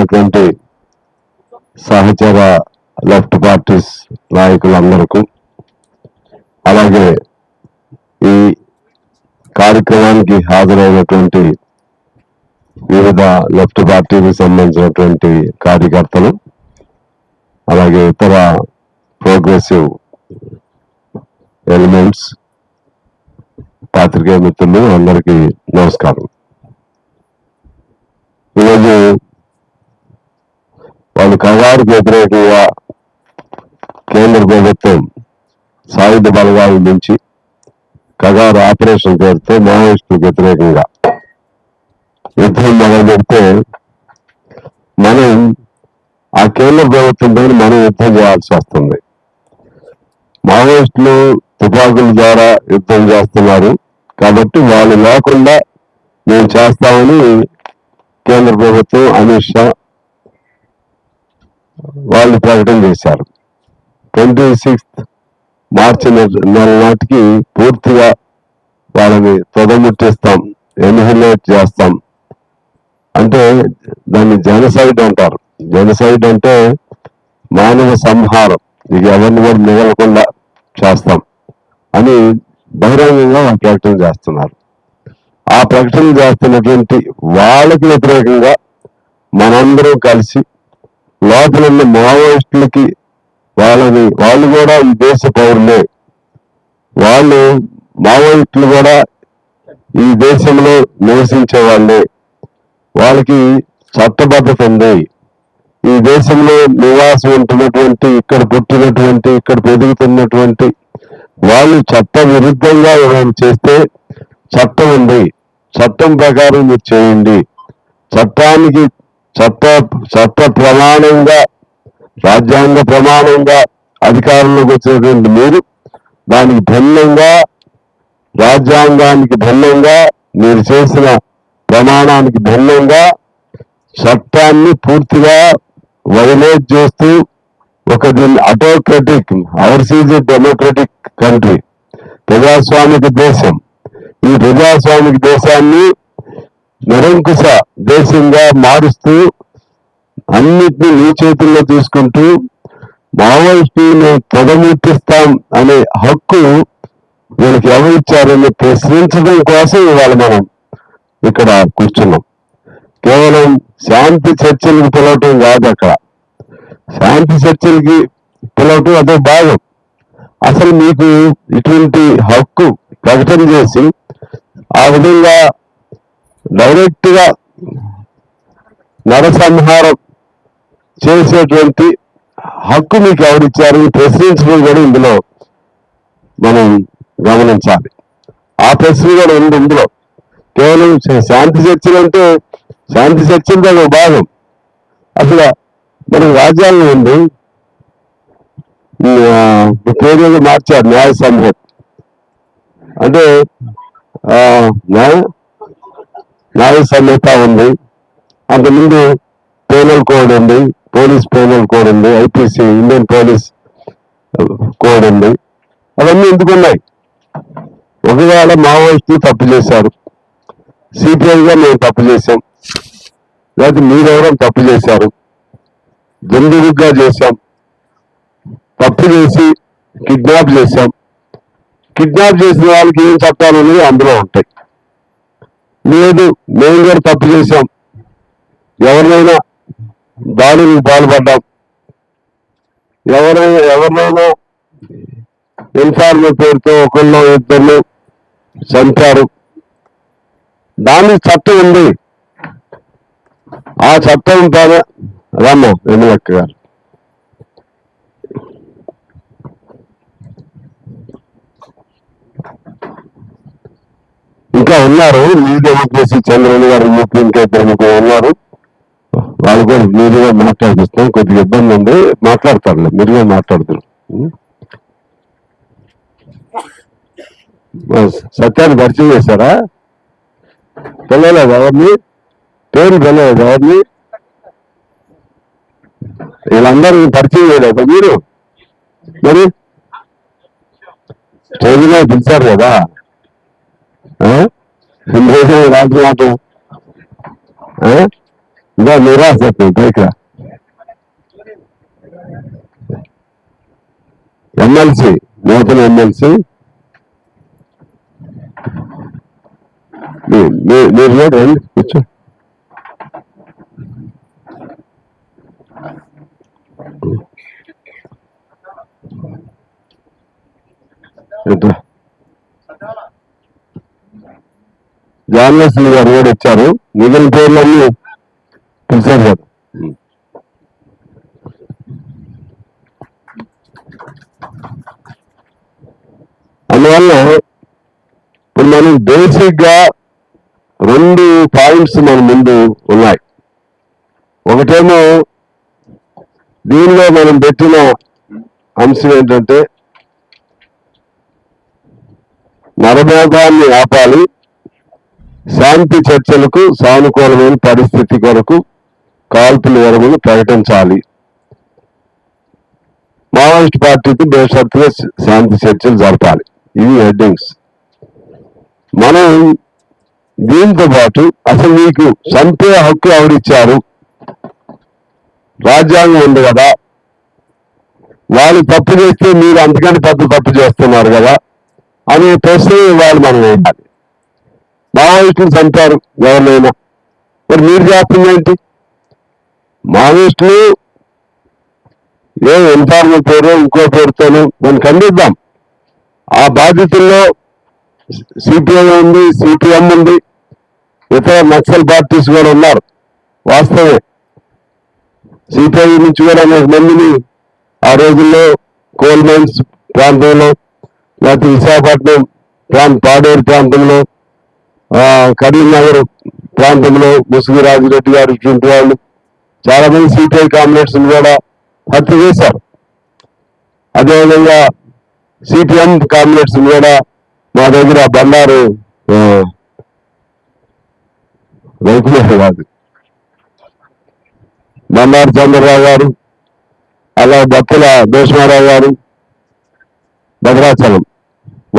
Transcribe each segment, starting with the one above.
వచ్చినటువంటి సహచర left parties నాయకులందరికీ, అలాగే ఈ కార్యక్రమానికి హాజరైనటువంటి వివిధ లెఫ్ట్ పార్టీకి సంబంధించినటువంటి కార్యకర్తలు, అలాగే ఇతర ప్రోగ్రెసివ్ ఎలిమెంట్స్, పాత్రికేయ మిత్రులు అందరికీ నమస్కారం. ఈరోజు వాళ్ళు కగారుకు వ్యతిరేకంగా కేంద్ర ప్రభుత్వం సాయుధ బలగాల నుంచి కగారు ఆపరేషన్ పేరుతో మావోయిస్టులకు వ్యతిరేకంగా యుద్ధం మొదలు పెడితే మనం ఆ కేంద్ర ప్రభుత్వంతో మనం యుద్ధం చేయాల్సి వస్తుంది. మావోయిస్టులు తుపాకుల ద్వారా యుద్ధం చేస్తున్నారు కాబట్టి వాళ్ళు లేకుండా మేము చేస్తామని కేంద్ర ప్రభుత్వం, అమిత్ షా వాళ్ళు ప్రకటన చేశారు. 26 మార్చి నెల నాటికి పూర్తిగా వాళ్ళని తొదముట్టిస్తాం, ఎన్హిలేట్ చేస్తాం. అంటే దాన్ని జెనసైడ్ అంటారు. జెనసైడ్ అంటే మానవ సంహారం, ఇక ఎవరిని కూడా మిగలకుండా చేస్తాం అని బహిరంగంగా ప్రకటన చేస్తున్నారు. ఆ ప్రకటన చేస్తున్నటువంటి వాళ్ళకి వ్యతిరేకంగా మనందరం కలిసి లోపల ఉన్న మావోయిస్టులకి వాళ్ళు కూడా ఈ దేశ పౌరులే, వాళ్ళు మావోయిస్టులు కూడా ఈ దేశంలో నివసించే వాళ్ళే, వాళ్ళకి చట్టబద్ధత ఉంది. ఈ దేశంలో నివాసం ఉంటున్నటువంటి, ఇక్కడ పుట్టినటువంటి, ఇక్కడ పెరుగుతున్నటువంటి వాళ్ళు చట్ట విరుద్ధంగా ఏమైనా చేస్తే చట్టం ఉంది, చట్టం ప్రకారం మీరు చేయండి. చట్టానికి చట్ట ప్రమాణంగా, రాజ్యాంగ ప్రమాణంగా అధికారంలోకి వచ్చినటువంటి మీరు దానికి భిన్నంగా, రాజ్యాంగానికి భిన్నంగా, మీరు చేసిన ప్రమాణానికి భిన్నంగా చట్టాన్ని పూర్తిగా వైలేట్ చేస్తూ ఒక దీన్ని autocratic, hours is democratic country, ప్రజాస్వామిక దేశం, ఈ ప్రజాస్వామిక దేశాన్ని నిరంకుశ దేశంగా మారుస్తూ అన్నిటినీ నీ చేతుల్లో తీసుకుంటూ మావోయిస్టులను తొదముట్టిస్తాం అనే హక్కు వీళ్ళకి ఎవరు ఇచ్చారని ప్రశ్నించడం కోసం ఇవాళ మనం ఇక్కడ కూర్చున్నాం. కేవలం శాంతి చర్చలకు పిలవటం కాదు, అక్కడ శాంతి చర్చలకి పిలవటం అదో భాగం. అసలు మీకు ఇటువంటి హక్కు ప్రకటన చేసి ఆ విధంగా డైరెక్ట్ గా నరసంహారం చేసేటువంటి హక్కు మీకు ఎవరిచ్చారని ప్రశ్నించడం కూడా ఇందులో మనం గమనించాలి. ఆ ప్రశ్న కూడా ఉంది ఇందులో. కేవలం శాంతి చర్చలు అంటే శాంతి చర్చలతో ఒక భాగం. అసలు మనకు రాజ్యాంగం ఉంది, పేరు మార్చారు, న్యాయ సంహిత అంటే న్యాయ సంహిత ఉంది, అంతకుముందు పేనల్ కోడ్ ఉంది, పోలీస్ పేనల్ కోడ్ ఉంది, ఐపీసీ ఇండియన్ పోలీస్ కోడ్ ఉంది. అవన్నీ ఎందుకున్నాయి? ఒకవేళ మావోయిస్టులు తప్పు చేశారు, సిపిఐగా మేము తప్పు చేశాం, లేకపోతే మీరెవరో తప్పు చేశారు, దుందుడుగ్గా చేశాం, తప్పు చేసి కిడ్నాప్ చేశాం, కిడ్నాప్ చేసిన వాళ్ళకి ఏం చట్టాలు అనేవి అందులో ఉంటాయి. లేదు మేము కూడా తప్పు చేశాం, ఎవరినైనా దాడులకు పాల్పడ్డాం, ఎవరినైనా ఇన్ఫార్మర్ పేరుతో ఒకళ్ళు ఇద్దరు చంపారు, దానికి చట్టం ఉంది. ఆ చట్టం పైన రమ్మ వెన్నెలక్క గారు ఇంకా ఉన్నారు, న్యూ డెమోక్రసీ చంద్రబాబు గారు ఇంకా ఇద్దరు ఉన్నారు, వాళ్ళు కూడా మీరుగా మాట్లాడిస్తాం. కొద్దిగా ఇబ్బంది ఉంది, మాట్లాడతారులే, మీరుగా మాట్లాడుతున్నారు. సత్యాన్ని పరిచయం చేశారా? పిల్లలేదు ఎవరిని, పేరు పిల్లలేదు ఎవరిని, వీళ్ళందరినీ పరిచయం చేయలేదు మీరు. మరి స్టేజ్ మీద పిలిచారు కదా, రాజు మాట ఇంకా నిరాశ పైకి ఎమ్మెల్సీ నూతన ఎమ్మెల్సీ మీరు చూడండి కూర్చో. జాన్లక్ష్మి గారు కూడా ఇచ్చారు, మిగిలిన పేర్లన్నీ పిలిచారు కదా. అందువల్ల ఇప్పుడు మనం బేసిక్ గా 2 పాయింట్స్ మన ముందు ఉన్నాయి. ఒకటేమో దీనిలో మనం పెట్టిన అంశం ఏంటంటే నరమేధాన్ని ఆపాలి, శాంతి చర్చలకు సానుకూలమైన పరిస్థితి కొరకు కాల్పుల విరమణ ప్రకటించాలి, మావోయిస్ట్ పార్టీకి బేషరతుగా శాంతి చర్చలు జరపాలి. ఇవి హెడ్డింగ్స్. మనం దీంతో పాటు అసలు మీకు చంపే హక్కు ఎవరిచ్చారు, రాజ్యాంగం ఉంది కదా, వాళ్ళు తప్పు చేస్తే మీరు అంతకంటే పెద్ద తప్పు చేస్తున్నారు కదా అనే ప్రశ్న వాళ్ళు మనం వేయాలి. మావోయిస్టులు చంపారు ఎవరినైనా, మరి మీరు చేస్తుందేంటి? మావోయిస్టులు ఏ ఇన్ఫార్మల్ పేరు ఇంకో పేరుతోనూ మనం ఖండిద్దాం. ఆ బాధ్యతల్లో సిపిఐ ఉంది, సిపిఎం ఉంది, ఇతర నక్సల్ పార్టీస్ కూడా ఉన్నారు. వాస్తవే, సిపిఐ నుంచి కూడా అనేక మందిని ఆ రోజుల్లో కోల్ మైన్స్ ప్రాంతంలో, లేకపోతే విశాఖపట్నం పాడేరు ప్రాంతంలో, కరీంనగర్ ప్రాంతంలో ముసుగు రాజిరెడ్డి గారు ఇటువంటి వాళ్ళు చాలా మంది సిపిఐ కామ్రేడ్స్ కూడా హత్య చేశారు. అదేవిధంగా సిపిఎం కామ్రేడ్స్ కూడా మా దగ్గర బండారు రఘుకుమార్ కాదు, బండారు చంద్రరావు గారు, అలా బత్తుల భీష్మారావు గారు, భద్రాచలం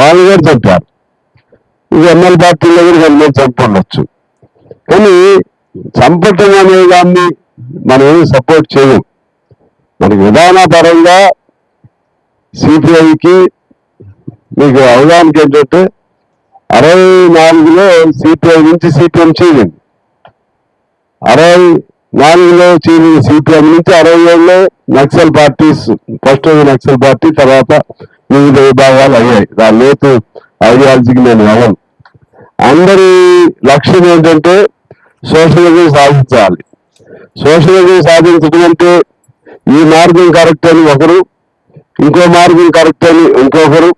వాళ్ళు కూడా చంపారు. ఇది ఎమ్మెల్యే పార్టీలో కూడా కొంతమంది చంపొండొచ్చు, కానీ చంపటం అనే దాన్ని మనం ఏమి సపోర్ట్ చేయం. మనకి విధానపరంగా సిపిఐకి మీకు అవగాహనకి ఏంటంటే 64లో సిపిఐ నుంచి సిపిఎం చేరింది, 64లో చేరిన సిపిఎం నుంచి 67లో Naxal parties, first Naxal party, తర్వాత వివిధ విభాగాలు అయ్యాయి. దాని లోతు ఐడియాలజీకి నేను వెళ్ళను. అందరి లక్ష్యం ఏంటంటే సోషలిజం సాధించాలి. సోషలిజం సాధించడం అంటే ఈ మార్గం కరెక్ట్ అని ఒకరు, ఇంకో మార్గం కరెక్ట్ అని ఇంకొకరు,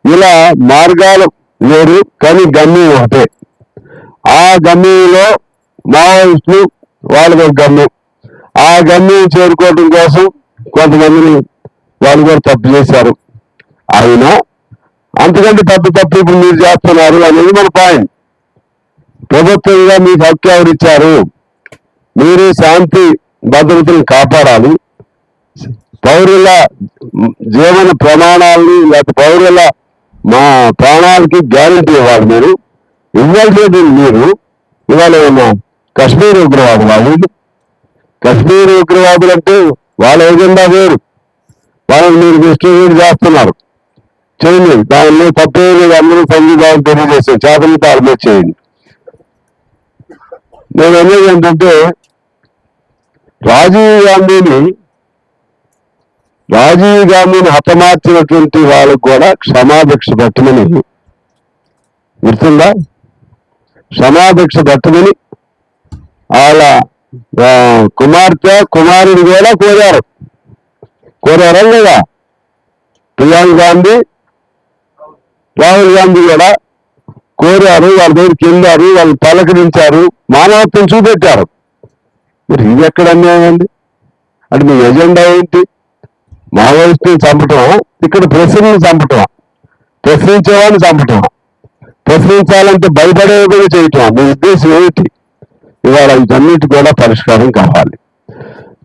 ఇలా మార్గాలు వేరు కానీ గమ్యం ఒకటే. ఆ గమ్యంలో మావోయిస్టులు వాళ్ళకి ఒక గమ్యం, ఆ గమ్యం చేరుకోవడం కోసం కొంతమందిని వాళ్ళు కూడా తప్పు చేశారు. అయినా అంతకంటే పెద్ద తప్పు ఇప్పుడు మీరు చేస్తున్నారు అనేది మన పాయింట్. ప్రభుత్వంగా మీకు హక్కు ఎవరిచ్చారు? మీరు శాంతి భద్రతను కాపాడాలి, పౌరుల జీవన ప్రమాణాలని లేకపోతే పౌరుల మా ప్రాణాలకి గ్యారంటీ ఇవ్వాలి. మీరు ఇవ్వాల్సింది మీరు ఇవాళ ఏమన్నా కశ్మీర్ ఉగ్రవాదులు, వాళ్ళు కశ్మీర్ ఉగ్రవాదులు అంటే వాళ్ళ ఎజెండా వేరు, వాళ్ళని మీరు డిస్ట్రిబ్యూట్ చేస్తున్నారు, చేయండి, దానిలో తప్పే లేదు. అందరూ సంఘీభావం తెలియజేస్తాం, చేతలతో ఆర్మేట్ చేయండి. నేను అనేది ఏంటంటే రాజీవ్ గాంధీని హతమార్చినటువంటి వాళ్ళకు కూడా క్షమాభిక్ష పెట్టమని, గుర్తుందా? క్షమాభిక్ష పెట్టమని వాళ్ళ కుమారుడు కూడా కోరారా లేదా? ప్రియాంక గాంధీ, రాహుల్ గాంధీ కూడా కోరారు, వాళ్ళ దగ్గరికి వెళ్ళారు, వాళ్ళు పలకరించారు, మానవత్వం చూపెట్టారు. మరి ఇది ఎక్కడ అన్యాయం అండి? అంటే మీ ఎజెండా ఏంటి? మావోయిస్టుని చంపటమా, ఇక్కడ ప్రశ్నలు చంపటమా, ప్రశ్నించేవాడిని చంపటమా, ప్రశ్నించాలంటే భయపడేవి చేయటమా? మీ ఉద్దేశం ఏమిటి? ఇవాళ వీటన్నిటి కూడా పరిష్కారం కావాలి.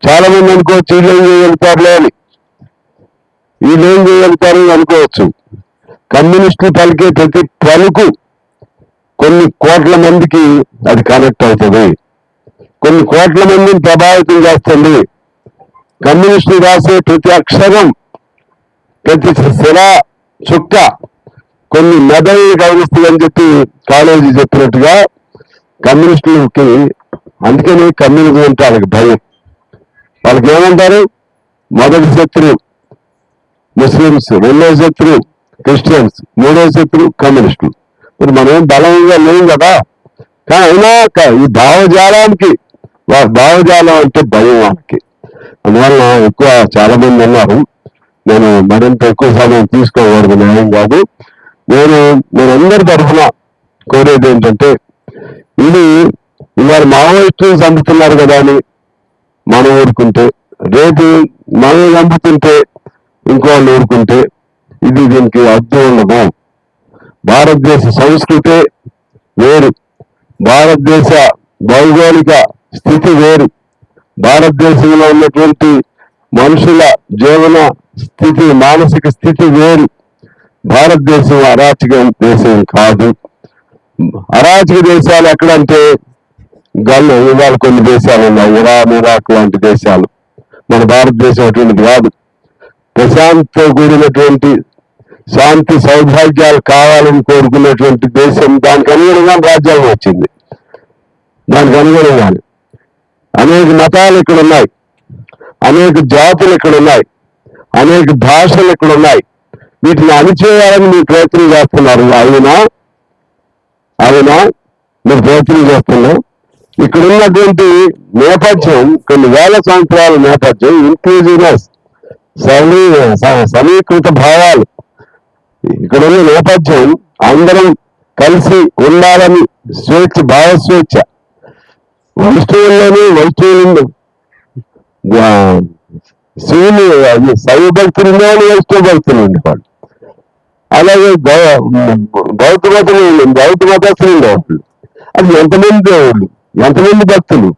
చాలా మంది అనుకోవచ్చు వీళ్ళేం చేయగలుగుతారులే అని, వీళ్ళేం చేయగలుగుతారు అనుకోవచ్చు. కమ్యూనిస్టులు పలికే ప్రతి పలుకు కొన్ని కోట్ల మందికి అది కనెక్ట్ అవుతుంది, కొన్ని కోట్ల మందిని ప్రభావితం చేస్తుంది. కమ్యూనిస్టులు రాసే ప్రతి అక్షరం, ప్రతి శిలా చుక్క కొన్ని మెదడుని కలుగుస్తుందని చెప్పి కాలేజీ చెప్పినట్టుగా కమ్యూనిస్టులకి, అందుకని కమ్యూనిజం అంటే వాళ్ళకి భయం. వాళ్ళకి ఏమంటారు? మొదటి శత్రువు ముస్లిమ్స్, రెండో శత్రువు క్రిస్టియన్స్, మూడో శత్రువు కమ్యూనిస్టులు. మరి మనం బలంగా లేం కదా. కానీ అయినా ఈ భావజాలానికి, భావజాలం అంటే భయం వాళ్ళకి. అందువల్ల ఎక్కువ చాలా మంది ఉన్నారు. నేను మరింత ఎక్కువ సమయం తీసుకోకూడదు, న్యాయం కాదు. నేనందరి తరఫున కోరేది ఏంటంటే, ఇది ఇవాళ మావోయిస్టులు చంపుతున్నారు కదా అని మనం ఊరుకుంటే, రేపు మనం చంపుతుంటే ఇంకోళ్ళు ఊరుకుంటే దీనికి అర్థం ఉండదు. భారతదేశ సంస్కృతి వేరు, భారతదేశ భౌగోళిక స్థితి వేరు, భారతదేశంలో ఉన్నటువంటి మనుషుల జీవన స్థితి, మానసిక స్థితి వేరు. భారతదేశం అరాచక దేశం కాదు. అరాచక దేశాలు ఎక్కడంటే ఇవాళ కొన్ని దేశాలు ఉన్నాయి, ఇరాన్, ఇరాక్ లాంటి దేశాలు. మన భారతదేశం అటువంటిది కాదు. ప్రశాంతతో కూడినటువంటి శాంతి సౌభాగ్యాలు కావాలని కోరుకున్నటువంటి దేశం. దానికి అనుగుణంగా రాజ్యాంగం వచ్చింది. దానికి అనుగుణంగానే అనేక మతాలు ఇక్కడ ఉన్నాయి, అనేక జాతులు ఇక్కడ ఉన్నాయి, అనేక భాషలు ఇక్కడ ఉన్నాయి. వీటిని అణిచేయాలని మీరు ప్రయత్నం చేస్తున్నారు. అయినా మీరు ప్రయత్నం చేస్తున్నాం. ఇక్కడ ఉన్నటువంటి నేపథ్యం, కొన్ని వేల సంవత్సరాల నేపథ్యం, ఇంక్లూజివ్నెస్, సమీకృత భావాలు. ఇక్కడ ఉన్న నేపథ్యం అందరం కలిసి ఉండాలని స్వేచ్ఛ, భావస్వేచ్ఛ. వైష్ణవుల్లోని శివుని శైవ భక్తులు ఉండేవాళ్ళు, వైష్ణవ భక్తులు ఉండేవాళ్ళు. అలాగే బౌద్ధ మతస్థులు ఉండేవాళ్ళు. అది ఎంతమంది దేవుళ్ళు, ఎంతమంది భక్తులు.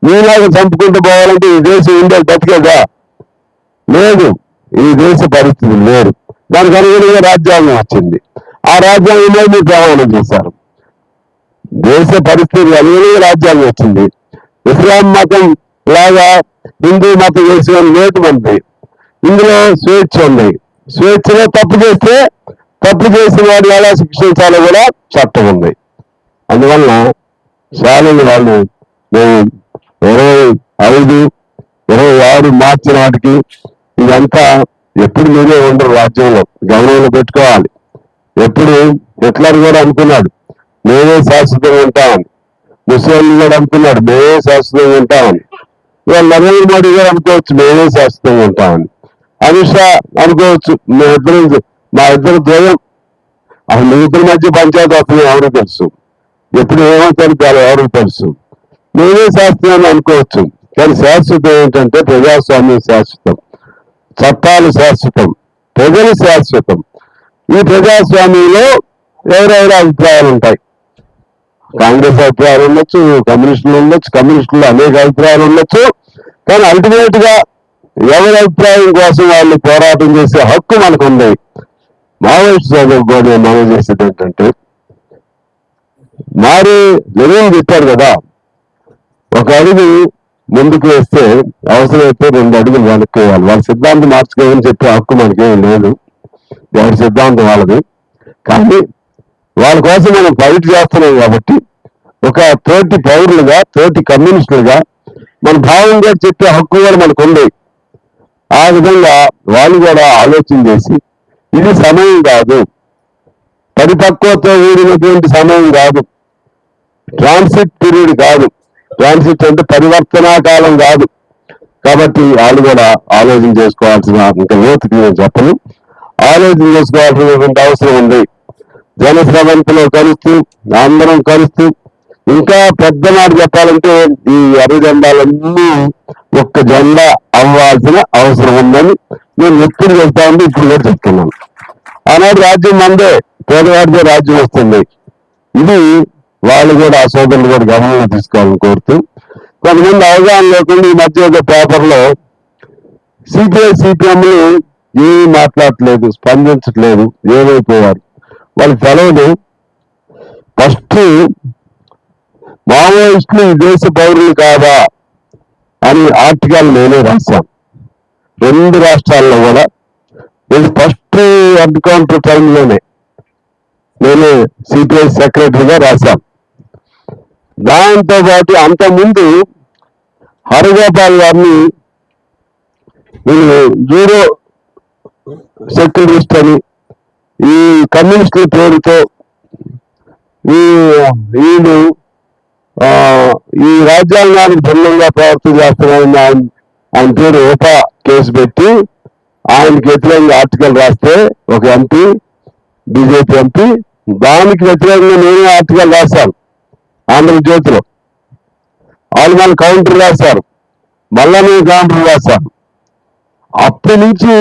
మీలాగా చంపుకుంటూ పోవాలంటే ఈ దేశం ఉండేది బతికేదా? లేదు. ఈ దేశ పరిస్థితులు లేరు. దానికి అనుగుణంగా రాజ్యాంగం వచ్చింది. ఆ రాజ్యాంగంలో మీరు ప్రమాణం చేశారు. దేశ పరిస్థితులు అనుగుణంగా రాజ్యాంగం వచ్చింది. ఇస్లాం మతం లాగా హిందూ మతం చేసిన లేదు మనది. ఇందులో స్వేచ్ఛ ఉంది. స్వేచ్ఛలో తప్పు చేసిన వాడు ఎలా శిక్షించాలో కూడా చట్టం ఉంది. అందువల్ల చాలా వాళ్ళు మేము 25, 26 మార్చి నాటికి ఇదంతా ఎప్పుడు మీరే ఉండరు, రాజ్యంలో గమనంలో పెట్టుకోవాలి. ఎప్పుడు హిట్లర్ కూడా అనుకున్నాడు మేమే శాశ్వతంగా ఉంటామని, ముస్లింలు కూడా అనుకున్నాడు మేమే శాశ్వతంగా ఉంటామని, ఇవాళ నరేంద్ర మోడీ గారు అనుకోవచ్చు మేమే శాశ్వతంగా ఉంటామని, అమిత్ షా అనుకోవచ్చు మా ఇద్దరు ద్వయం. అసలు మీ ఇద్దరి మధ్య పంచాయతీ వస్తుంది ఎవరికి తెలుసు, ఎప్పుడు ఏమవుతారు ఎవరికి తెలుసు. మేమే శాశ్వతం అనుకోవచ్చు. కానీ శాశ్వతం ఏంటంటే ప్రజాస్వామ్యం శాశ్వతం, చట్టాలు శాశ్వతం, ప్రజలు శాశ్వతం. ఈ ప్రజాస్వామ్యంలో ఎవరెవరి అభిప్రాయాలు ఉంటాయి. కాంగ్రెస్ అభిప్రాయాలు ఉండొచ్చు, కమ్యూనిస్టులు ఉండొచ్చు, కమ్యూనిస్టులు అనేక అభిప్రాయాలు ఉండొచ్చు. కానీ అల్టిమేట్ గా ఎవరి అభిప్రాయం కోసం వాళ్ళు పోరాటం చేసే హక్కు మనకు ఉంది. మావోయిస్ట్ సోదరులు మనం చేసేది ఏంటంటే, లెనిన్ చెప్పారు కదా, ఒక అడుగు ముందుకు వేస్తే అవసరమైతే 2 అడుగులు వెనక్కి వేయాలి. వాళ్ళ సిద్ధాంతం మార్చుకోవాలని చెప్పే హక్కు మనకేం లేదు, ఎవరి సిద్ధాంతం వాళ్ళది. కానీ వాళ్ళ కోసం మనం ఫైట్ చేస్తున్నాం కాబట్టి ఒక తోటి పౌరులుగా, తోటి కమ్యూనిస్టులుగా మన భావంగా చెప్పే హక్కు కూడా మనకు ఉంది. ఆ విధంగా వాళ్ళు కూడా ఆలోచన చేసి ఇది సమయం కాదు, పరిపక్వతో కూడినటువంటి సమయం కాదు, ట్రాన్సిట్ పీరియడ్ కాదు, ట్రాన్సిట్ అంటే పరివర్తనా కాలం కాదు. కాబట్టి వాళ్ళు కూడా ఆలోచన చేసుకోవాల్సిన, ఇంకా లోతుకి నేను చెప్పను, ఆలోచన చేసుకోవాల్సినటువంటి అవసరం ఉంది. జనస్రవంతిలో కలుస్తూ, అందరం కలుస్తూ, ఇంకా పెద్ద మాట చెప్పాలంటే ఈ ఎర్ర జెండాలన్నీ ఒక్క జెండా అవ్వాల్సిన అవసరం ఉందని నేను ఎప్పుడు చెప్తా ఉంది, ఇప్పుడు కూడా చెప్తున్నాను. ఆనాడు రాజ్యం మందే, పేదవాడిదే రాజ్యం వస్తుంది. ఇది వాళ్ళు కూడా, ఆ సోదరులు కూడా గమనంలో తీసుకోవాలని కోరుతూ, కొంతమంది అవగాహన లేకుండా ఈ మధ్య ఒక పేపర్లో సిపిఐ సిపిఎంలు ఏమీ మాట్లాడట్లేదు, స్పందించట్లేదు, ఏమైపోయారు వాళ్ళకి తెలవదు. ఫస్ట్ మావోయిస్టులు ఈ దేశ పౌరులు కాదా అని ఆర్టికల్ నేనే రాశాను. 2 రాష్ట్రాల్లో కూడా ఇది ఫస్ట్ ఎన్కౌంటర్ టైంలోనే నేను సిపిఐ సెక్రటరీగా రాశాను. దాంతో పాటు అంతకుముందు హరగోపాల్ గారిని జూడో సెక్యులరిస్ట్ అని ఈ కమ్యూనిస్టుల పేరుతో వీళ్ళు ఈ రాజ్యాంగానికి భిన్నంగా ప్రవర్తన చేస్తున్నారని ఆయన పేరు ఓపా కేసు పెట్టి ఆయనకి వ్యతిరేకంగా ఆర్టికల్ రాస్తే ఒక ఎంపీ, బీజేపీ ఎంపీ, దానికి వ్యతిరేకంగా నేనే ఆర్టికల్ రాశాను ఆంధ్రజ్యోతిలో. వాళ్ళు మన కౌంటర్ రాశారు, మళ్ళా నేను కౌంటర్ రాశాను. అప్పటి నుంచి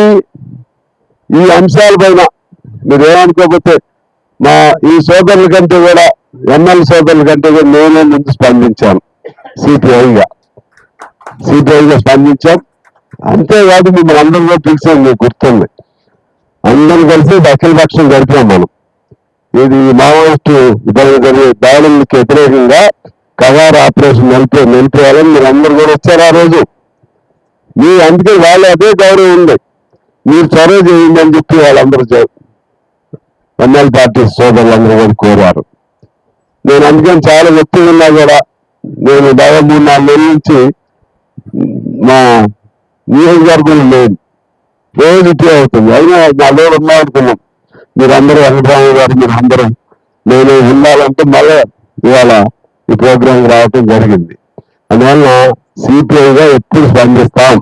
ఈ అంశాలపైన మీరు ఏమనుకోకపోతే మా ఈ సోదరుల కంటే కూడా, ఎమ్మెల్యే సోదరుల కంటే కూడా నేనే ముందు స్పందించాను. సిపిఐగా స్పందించాం. అంతేకాదు మిమ్మల్ని అందరూ కూడా పిలిచాను, మీకు గుర్తుంది. అందరూ కలిసి అఖిలపక్షం జరిపాం మనం. ఇది మావోయిస్టు జరిగే దాడులకు వ్యతిరేకంగా కగారు ఆపరేషన్ నిలిపేయాలని మీరు అందరూ కూడా వచ్చారు ఆ రోజు. అందుకే వాళ్ళు అదే గౌరవం ఉంది, మీరు చొరవ చేయండి అని చెప్పి వాళ్ళందరూ ఎమ్మెల్యే పార్టీ సోదరులందరూ కూడా కోరారు. నేను అందుకని చాలా ఒత్తిడి ఉన్నా కూడా నేను దాదాపు 3-4 నెలల నుంచి మా నియోజకవర్గం లేదు, రోజు ఇట్లే అవుతుంది. అయినా నాలో ఉన్నా అనుకున్నాం, మీరందరూ వెంకటరామ గారు మీరు అందరూ నేను ఉండాలంటే మళ్ళీ ఇవాళ ఈ ప్రోగ్రాం రావటం జరిగింది. అందువల్ల సిపిఐగా ఎప్పుడు స్పందిస్తాం.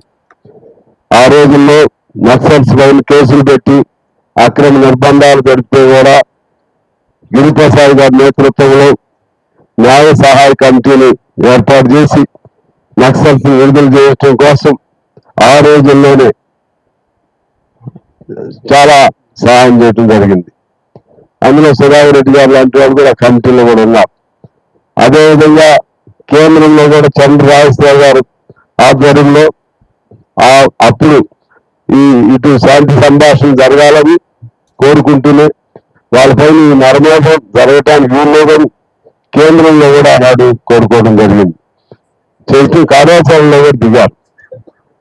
ఆ రోజుల్లో నక్సల్స్ పైన కేసులు పెట్టి అక్రమ నిర్బంధాలు పెడితే కూడా గిరిప్రసాద్ గారి నేతృత్వంలో న్యాయ సహాయ కమిటీని ఏర్పాటు చేసి నక్సల్స్ విడుదల చేయడం కోసం ఆ రోజుల్లోనే చాలా సహాయం చేయడం జరిగింది. అందులో సుధాకర్ రెడ్డి గారు లాంటి వాళ్ళు కూడా కమిటీలో కూడా ఉన్నారు. అదేవిధంగా కేంద్రంలో కూడా చంద్రరాజశేఖర్ గారు ఆధ్వర్యంలో అప్పుడు ఇటు శాంతి సంభాషణ జరగాలని కోరుకుంటూనే వాళ్ళపైన ఈ నరమేధం జరగటానికి వీల్లేదని కేంద్రంలో కూడా ఆనాడు కోరుకోవడం జరిగింది. చేసి కార్యాచరణలో కూడా దిగారు.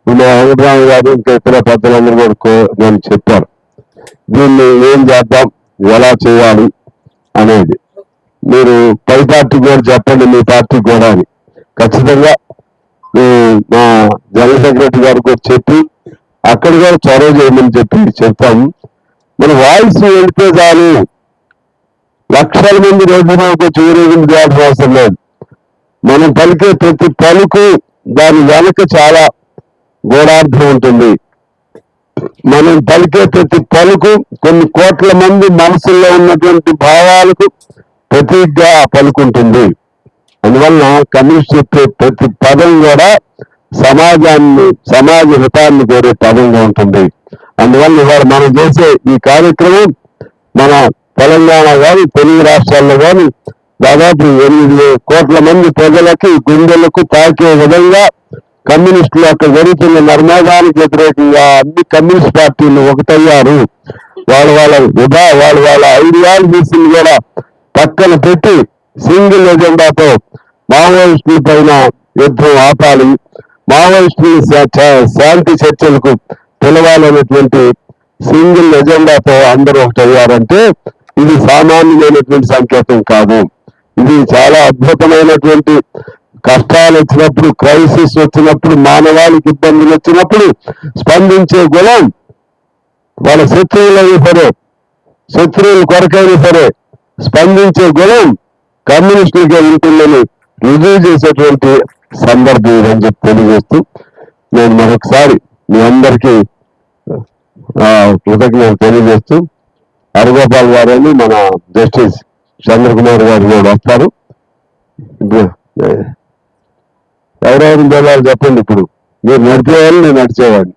వెంకటరామ గారు ఇంకా ఇతర పెద్దలందరూ కూడా నేను చెప్పారు, దీన్ని ఏం చేద్దాం, ఎలా చేయాలి అనేది మీరు పై పార్టీకి కూడా చెప్పండి, మీ పార్టీకి కూడా అని ఖచ్చితంగా మా జనరల్ సెక్రటరీ గారికి కూడా చెప్పి అక్కడ కూడా చొరవ చేయమని చెప్తాం. మన వాయిస్ వెళ్తే చాలు, లక్షల మంది రోడ్డు మీద ఊరేగింపు చేయాల్సిన అవసరం లేదు. మనం పలికే ప్రతి పలుకు దాని వెనక చాలా గూఢార్థం ఉంటుంది. మనం పలికే ప్రతి పలుకు కొన్ని కోట్ల మంది మనసుల్లో ఉన్నటువంటి భావాలకు ప్రతిగా పలుకుంటుంది. అందువల్ల కమ్యూనిస్ట్ చెప్పే ప్రతి పదం కూడా సమాజ హితాన్ని కోరే పదంగా ఉంటుంది. అందువల్ల ఇవాళ మనం చేసే ఈ కార్యక్రమం మన తెలంగాణ కానీ తెలుగు రాష్ట్రాల్లో కానీ దాదాపు 8 కోట్ల మంది ప్రజలకి గుండెలకు తాకే విధంగా కమ్యూనిస్టులు అక్కడ జరుగుతున్న నర్మదానికి వ్యతిరేకంగా అన్ని కమ్యూనిస్ట్ పార్టీలు ఒకటయ్యారు. వాళ్ళ ఐడియాలజీస్ని కూడా పక్కన పెట్టి సింగిల్ ఎజెండాతో మావోయిస్టుల పైన యుద్ధం ఆపాలి, మావోయిస్టులు శాంతి చర్చలకు పిలవాలనేటువంటి సింగిల్ ఎజెండాతో అందరూ ఒకటయ్యారంటే ఇది సామాన్యమైనటువంటి సంకేతం కాదు. ఇది చాలా అద్భుతమైనటువంటి కష్టాలు వచ్చినప్పుడు, క్రైసిస్ వచ్చినప్పుడు, మానవాళికి ఇబ్బందులు వచ్చినప్పుడు స్పందించే గుణం వాళ్ళ శత్రువులైనా సరే, శత్రువుల కొరకైనా సరే స్పందించే గుణం కమ్యూనిస్టులకే ఉంటుందని రుజువు చేసేటువంటి సందర్భం అని చెప్పి తెలియజేస్తూ నేను మరొకసారి మీ అందరికీ కృతజ్ఞతలు తెలియజేస్తూ, హరగోపాల్ గారని మన జస్టిస్ చంద్రకుమార్ గారు కూడా వస్తారు. ఎవరెవరు చెప్పండి. ఇప్పుడు మీరు నడిచేవాళ్ళు, నేను నడిచేవాడిని.